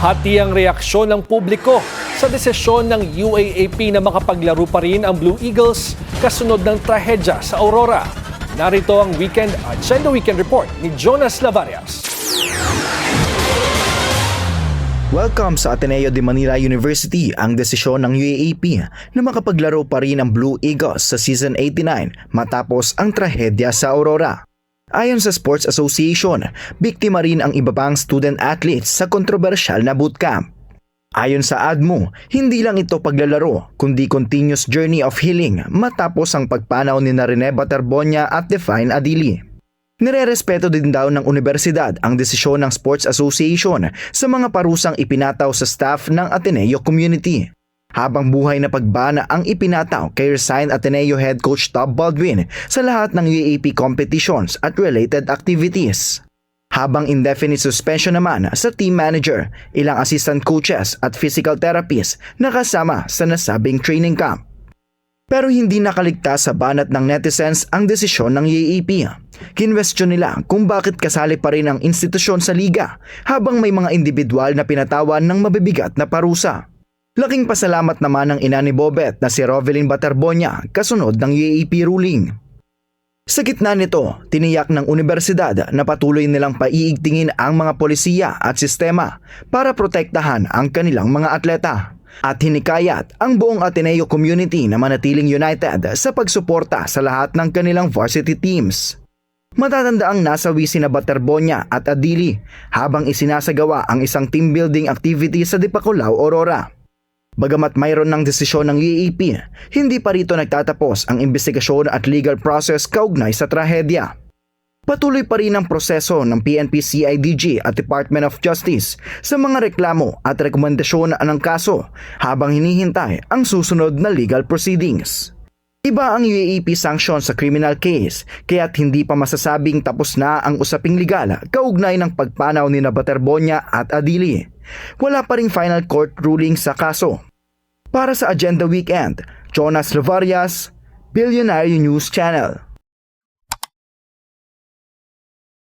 Hati ang reaksyon ng publiko sa desisyon ng UAAP na makapaglaro pa rin ang Blue Eagles kasunod ng trahedya sa Aurora. Narito ang Agenda Weekend Report ni Jonas Lavarias. Welcome sa Ateneo de Manila University ang desisyon ng UAAP na makapaglaro pa rin ang Blue Eagles sa Season 89 matapos ang trahedya sa Aurora. Ayon sa Sports Association, biktima rin ang iba pang student athletes sa kontrobersyal na bootcamp. Ayon sa ADMO, hindi lang ito paglalaro kundi continuous journey of healing matapos ang pagpanaw ni Rene Baterbonia at Define Adili. Nirerespeto din daw ng universidad ang desisyon ng Sports Association sa mga parusang ipinataw sa staff ng Ateneo community. Habang buhay na pagbana ang ipinataw kay resigned Ateneo head coach Tom Baldwin sa lahat ng UAAP competitions at related activities. Habang indefinite suspension naman sa team manager, ilang assistant coaches at physical therapists na kasama sa nasabing training camp. Pero hindi nakaligtas sa banat ng netizens ang desisyon ng UAAP. Kinwestiyon nila kung bakit kasali pa rin ang institusyon sa liga habang may mga individual na pinatawan ng mabibigat na parusa. Laking pasalamat naman ng ina ni Bobet na si Rovelyn Baterbonia kasunod ng UAAP ruling. Sa gitna nito, tiniyak ng universidad na patuloy nilang paiigtingin ang mga polisiya at sistema para protektahan ang kanilang mga atleta. At hinikayat ang buong Ateneo community na manatiling united sa pagsuporta sa lahat ng kanilang varsity teams. Matatandaang nasawi sina Baterbonia at Adili habang isinasagawa ang isang team building activity sa Dipaculao, Aurora. Bagamat mayroon ng desisyon ng UAAP, hindi pa rito nagtatapos ang investigasyon at legal process kaugnay sa trahedya. Patuloy pa rin ang proseso ng PNP-CIDG at Department of Justice sa mga reklamo at rekomendasyon ng kaso habang hinihintay ang susunod na legal proceedings. Iba ang UAAP sanction sa criminal case kaya't hindi pa masasabing tapos na ang usaping legal kaugnay ng pagpanaw ni Baterbonia at Adili. Wala pa ring final court ruling sa kaso. Para sa Agenda Weekend, Jonas Lavarias, Billionaire News Channel.